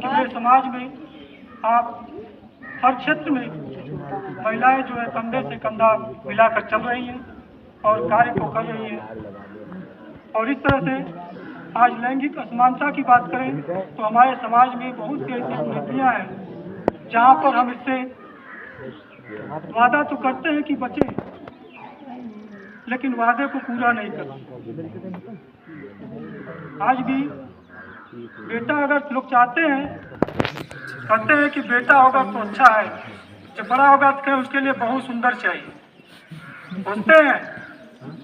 पूरे समाज में आप हर क्षेत्र में महिलाएं जो है कंधे से कंधा मिलाकर चल रही हैं और कार्य को कर रही हैं। और इस तरह से आज लैंगिक असमानता की बात करें तो हमारे समाज में बहुत सी ऐसी कुरीतियाँ हैं जहाँ पर हम इससे वादा तो करते हैं कि बचें, लेकिन वादे को पूरा नहीं करते। आज भी बेटा अगर लोग चाहते हैं, कहते हैं कि बेटा होगा तो अच्छा है, जब बड़ा होगा तो उसके लिए बहुत सुंदर चाहिए, बोलते हैं।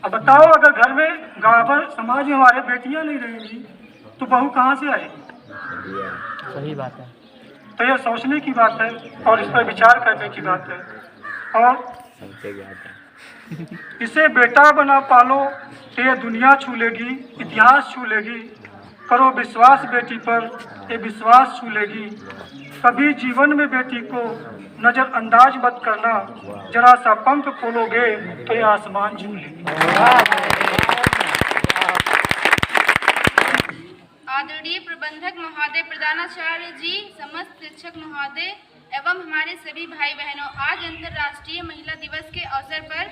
अब बताओ, अगर घर में गाँव समाज में हमारे बेटियां नहीं रहेंगी तो बहू कहाँ से आएगी? सही बात है। तो यह सोचने की बात है और इस पर विचार करने की बात है। और इसे बेटा बना पालो तो ये दुनिया छू लेगी, इतिहास छू लेगी। करो विश्वास बेटी पर, ये विश्वास छू लेगी। कभी जीवन में बेटी को नजरअंदाज मत करना, जरा सा पंख खोलोगे तो ये आसमान छू लेगी। आदरणीय प्रबंधक महोदय, प्रधानाचार्य जी, समस्त शिक्षक महोदय एवं हमारे सभी भाई बहनों, आज अंतर्राष्ट्रीय महिला दिवस के अवसर पर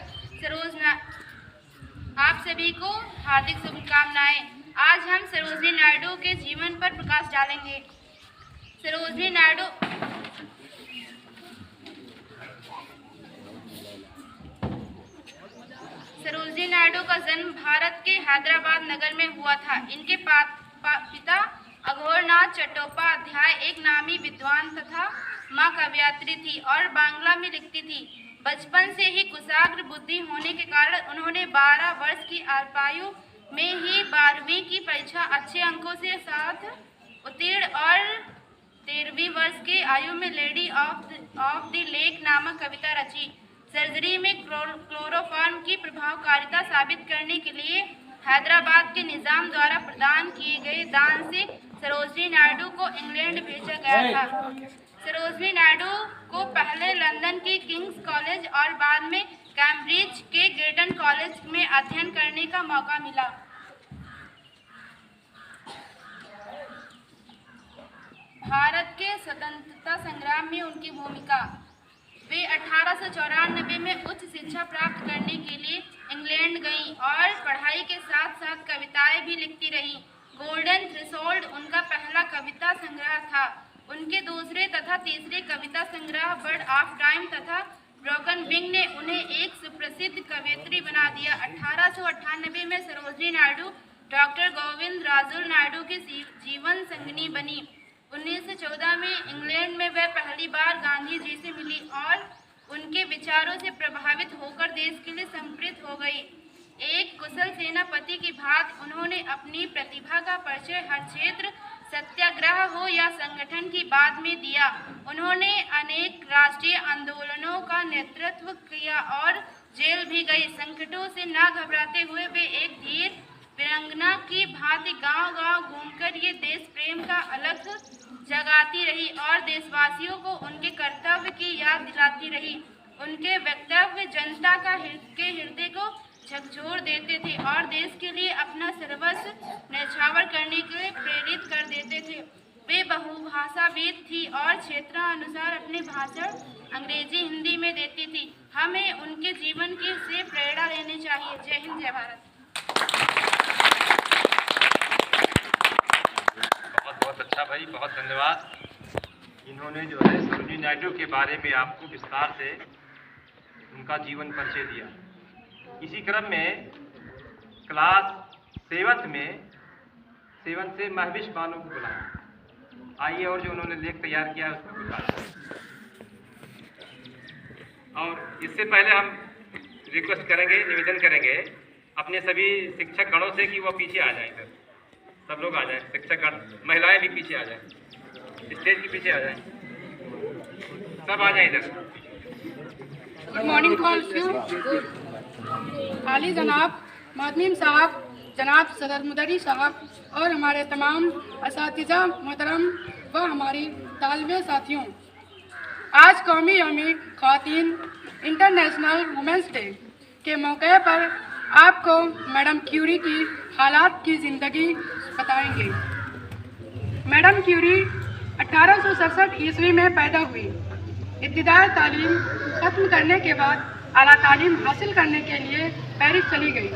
आप सभी को हार्दिक शुभकामनाएं। आज हम सरोजिनी नायडू के जीवन पर प्रकाश डालेंगे। सरोजिनी नायडू का जन्म भारत के हैदराबाद नगर में हुआ था। इनके पिता अघोरनाथ चट्टोपाध्याय एक नामी विद्वान तथा मां कवयित्री थी और बांग्ला में लिखती थी। बचपन से ही कुशाग्र बुद्धि होने के कारण उन्होंने 12 वर्ष की आयु में ही 12वीं की परीक्षा अच्छे अंकों से साथ उत्तीर्ण और 13वीं वर्ष की आयु में लेडी ऑफ द लेक नामक कविता रची। सर्जरी में क्लोरोफॉर्म की प्रभावकारिता साबित करने के लिए हैदराबाद के निजाम द्वारा प्रदान किए गए दान से सरोजिनी नायडू को इंग्लैंड भेजा गया था। सरोजिनी नायडू को पहले लंदन की किंग्स कॉलेज और बाद में कैम्ब्रिज के गिल्टन कॉलेज में अध्ययन करने का मौका मिला। भारत के स्वतंत्रता संग्राम में उनकी भूमिका। वे 1894 में उच्च शिक्षा प्राप्त करने के लिए इंग्लैंड गईं और पढ़ाई के साथ साथ कविताएं भी लिखती रहीं। गोल्डन थ्रेशोल्ड उनका पहला कविता संग्रह था। उनके दूसरे तथा तीसरे कविता संग्रह बर्ड ऑफ टाइम तथा ब्रोकन विंग ने उन्हें एक सुप्रसिद्ध कवयित्री बना दिया। 1898 में सरोजिनी नायडू डॉक्टर गोविंद राजुल नायडू की जीवन संगिनी बनी। 1914 में इंग्लैंड में वह पहली बार गांधी जी से मिली और उनके विचारों से प्रभावित होकर देश के लिए समर्पित हो गई। एक कुशल सेनापति की भांति उन्होंने अपनी प्रतिभा का परिचय हर क्षेत्र, सत्याग्रह हो या संगठन की बात में दिया। उन्होंने अनेक राष्ट्रीय आंदोलनों का नेतृत्व किया और जेल भी गई। संकटों से न घबराते हुए वे एक धीर वीरांगना की भांति गांव-गांव घूमकर ये देश प्रेम का अलख जगाती रही और देशवासियों को उनके कर्तव्य की याद दिलाती रही। उनके वक्तव्य जनता के हृदय को झकझोर देते थे और देश के लिए अपना सर्वस्व न्यौछावर करने के लिए प्रेरित कर देते थे। वे बहुभाषाविद थी और क्षेत्रानुसार अपने भाषण अंग्रेजी, हिंदी में देती थी। हमें उनके जीवन की से प्रेरणा लेनी चाहिए। जय हिंद, जय भारत। बहुत बहुत अच्छा भाई, बहुत धन्यवाद। इन्होंने जो है सरोजिनी नायडू के बारे में आपको विस्तार से उनका जीवन परिचय दिया। इसी क्रम में क्लास 7 से महविश बानो को बुलाया। आइए और जो उन्होंने लेख तैयार किया है उसको बुलाया। और इससे पहले हम रिक्वेस्ट करेंगे, निवेदन करेंगे अपने सभी शिक्षक गणों से कि वो पीछे आ जाएं। इधर सब लोग आ जाएं, शिक्षक गण, महिलाएं भी पीछे आ जाएं, स्टेज के पीछे आ जाएं, सब आ जाएं इधर। Good morning to all you. आली जनाब मादनीम साहब, जनाब सदर मुदरी साहब और हमारे तमाम असातिज़ा मोहतरम व हमारी तालिबे साथियों, आज कौमी यौम ख़वातीन इंटरनेशनल वुमेंस डे के मौके पर आपको मैडम क्यूरी की हालात की ज़िंदगी बताएंगे। मैडम क्यूरी 1867 ईस्वी में पैदा हुई। इब्तिदाई तालीम खत्म करने के बाद आला तालीम हासिल करने के लिए पेरिस चली गई।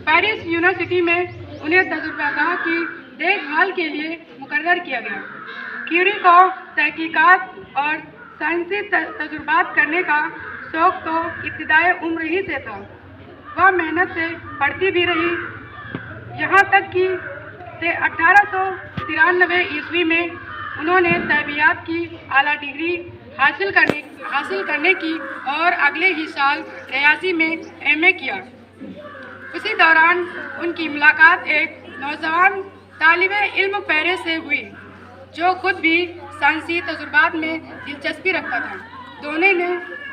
पेरिस यूनिवर्सिटी में उन्हें तजुर्बागाह की देखभाल के लिए मुकर्रर किया गया। क्यूरी को तहकीकात और साइंसी तजुर्बात करने का शौक़ तो इब्तिदाई उम्र ही से था। वह मेहनत से पढ़ती भी रही, यहाँ तक कि 1893 ईस्वी में उन्होंने तैबियात की आला डिग्री हासिल करने की और अगले ही साल 83 में एमए किया। उसी दौरान उनकी मुलाकात एक नौजवान तालिबे इल्म पेरिस से हुई जो खुद भी साइंसी तजुर्बात में दिलचस्पी रखता था। दोनों ने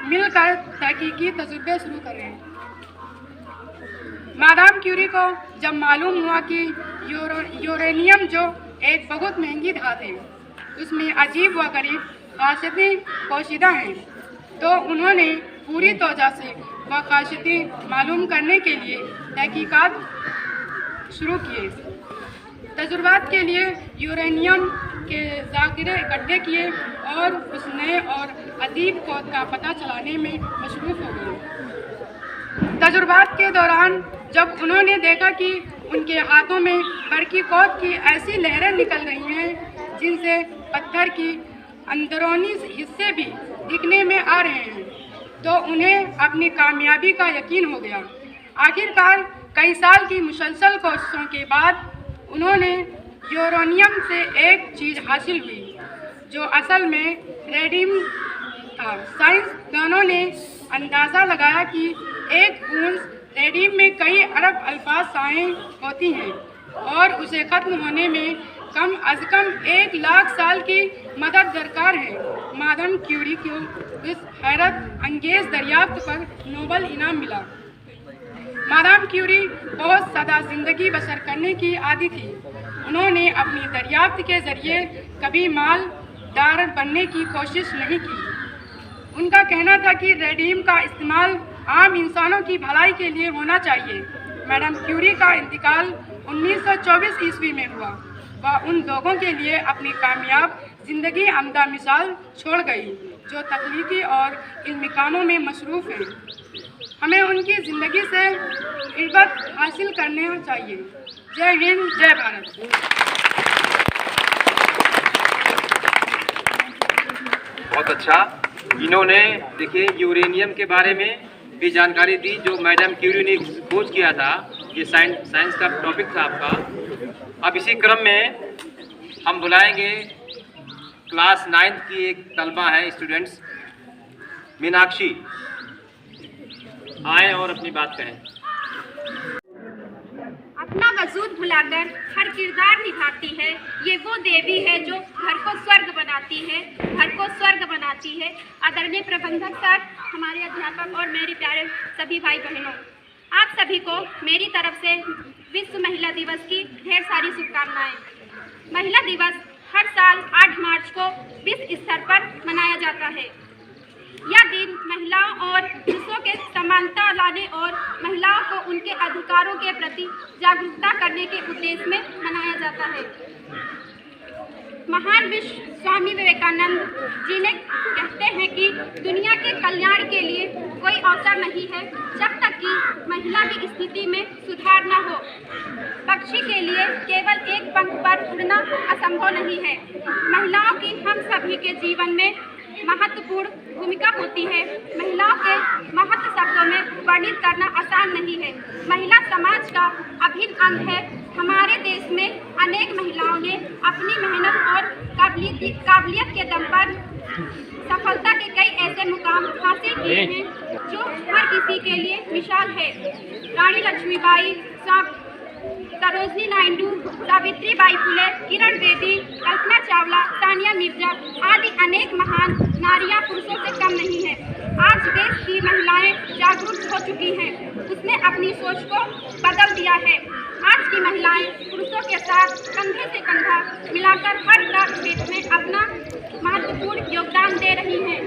मिलकर तहकीकी तजुर्बे शुरू करे। मादाम क्यूरी को जब मालूम हुआ कि यूरेनियम जो एक बहुत महंगी धातु है, उसमें अजीब व गरीब खासियतें पोशीदा हैं, तो उन्होंने पूरी तौर से वह खासियतें मालूम करने के लिए तहकीकात शुरू किए। तजुर्बात के लिए यूरेनियम के ज़ाखिरे इकट्ठे किए और उस नए और अजीब पौध का पता चलाने में मशरूफ़ हो गए। तजुर्बात के दौरान जब उन्होंने देखा कि उनके हाथों में बरकी पौध की ऐसी लहरें निकल रही हैं जिनसे पत्थर की अंदरूनी हिस्से भी दिखने में आ रहे हैं, तो उन्हें अपनी कामयाबी का यकीन हो गया। आखिरकार कई साल की मुसलसल कोशिशों के बाद उन्होंने यूरेनियम से एक चीज़ हासिल हुई जो असल में रेडियम था। साइंसदानों ने अंदाज़ा लगाया कि एक बूंद रेडियम में कई अरब अल्फाज साएँ होती हैं और उसे ख़त्म होने में कम अज़ कम 1 लाख साल की मदद दरकार है। मादाम क्यूरी को इस हैरत अंगेज़ दरियाफ्त पर नोबल इनाम मिला। मादाम क्यूरी बहुत सादा ज़िंदगी बसर करने की आदी थी। उन्होंने अपनी दरियाफ्त के ज़रिए कभी मालदार बनने की कोशिश नहीं की। उनका कहना था कि रेडियम का इस्तेमाल आम इंसानों की भलाई के लिए होना चाहिए। मैडम क्यूरी का इंतकाल 1924 ईस्वी में हुआ। वह उन लोगों के लिए अपनी कामयाब ज़िंदगी आमदा मिसाल छोड़ गई जो तकनीकी और इल्मी कामों में मसरूफ़ हैं। हमें उनकी ज़िंदगी से इबरत हासिल करना चाहिए। जय हिंद, जय भारत। बहुत अच्छा। इन्होंने देखिए यूरेनियम के बारे में भी जानकारी दी जो मैडम क्यूरी ने खोज किया था। ये साइंस का टॉपिक था आपका। अब इसी क्रम में हम बुलाएंगे क्लास 9 की एक तलबा है, स्टूडेंट्स मीनाक्षी, आए और अपनी बात कहें। अपना वजूद भुलाकर हर किरदार निभाती है। ये वो देवी है जो घर को स्वर्ग बनाती है, घर को स्वर्ग बनाती है। आदरणीय प्रबंधक सर, हमारे अध्यापक और मेरे प्यारे सभी भाई बहनों, आप सभी को मेरी तरफ से विश्व महिला दिवस की ढेर सारी शुभकामनाएं। महिला दिवस हर साल 8 मार्च को विश्व स्तर पर मनाया जाता है। यह दिन महिलाओं और पुरुषों के समानता लाने और महिलाओं को उनके अधिकारों के प्रति जागरूकता करने के उद्देश्य में मनाया जाता है। महान विश्व स्वामी विवेकानंद जी ने कहते हैं कि दुनिया के कल्याण के लिए कोई अवसर नहीं है जब तक कि महिला की स्थिति में सुधार न हो। पक्षी के लिए केवल एक पंख पर उड़ना असंभव नहीं है। महिलाओं की हम सभी के जीवन में महत्वपूर्ण भूमिका होती है। महिलाओं के महत्व शब्दों में वर्णित करना आसान नहीं है। महिला समाज का अभिन्न अंग है। हमारे देश में अनेक महिलाओं ने अपनी मेहनत और काबिलियत के दम पर सफलता के कई ऐसे मुकाम हासिल किए हैं जो हर किसी के लिए मिसाल है। रानी लक्ष्मीबाई, सरोजनी नायडू, सावित्रीबाई फुले, किरण बेदी, कल्पना चावला, सानिया मिर्जा आदि अनेक महान नारियां पुरुषों से कम नहीं है। आज देश की महिलाएं जागरूक हो चुकी हैं। उसने अपनी सोच को बदल दिया है। आज की महिलाएं पुरुषों के साथ कंधे से कंधा मिलाकर हर क्षेत्र में अपना महत्वपूर्ण योगदान दे रही हैं।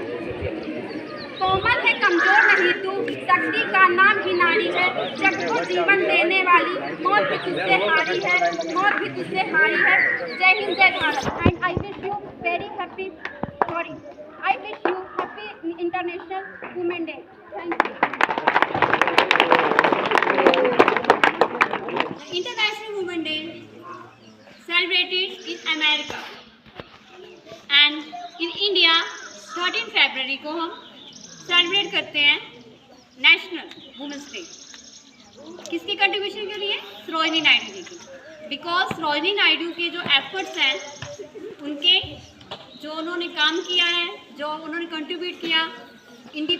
कोमल है, कमजोर नहीं तू, शक्ति का नाम ही नारी है। जग को जीवन देने वाली मौत भी तुझसे हारी है, मौत भी तुझसे हारी है। जय हिंद, जय Bharat. And I wish you celebrated in America and in India 13 फरवरी को हम सेलिब्रेट करते हैं नेशनल वुमेंस डे। किसके कंट्रीब्यूशन के लिए? सरोजिनी नायडू जी की। बिकॉज सरोजिनी नायडू के जो एफर्ट्स हैं, उनके जो उन्होंने काम किया है, जो उन्होंने कंट्रीब्यूट किया इंडी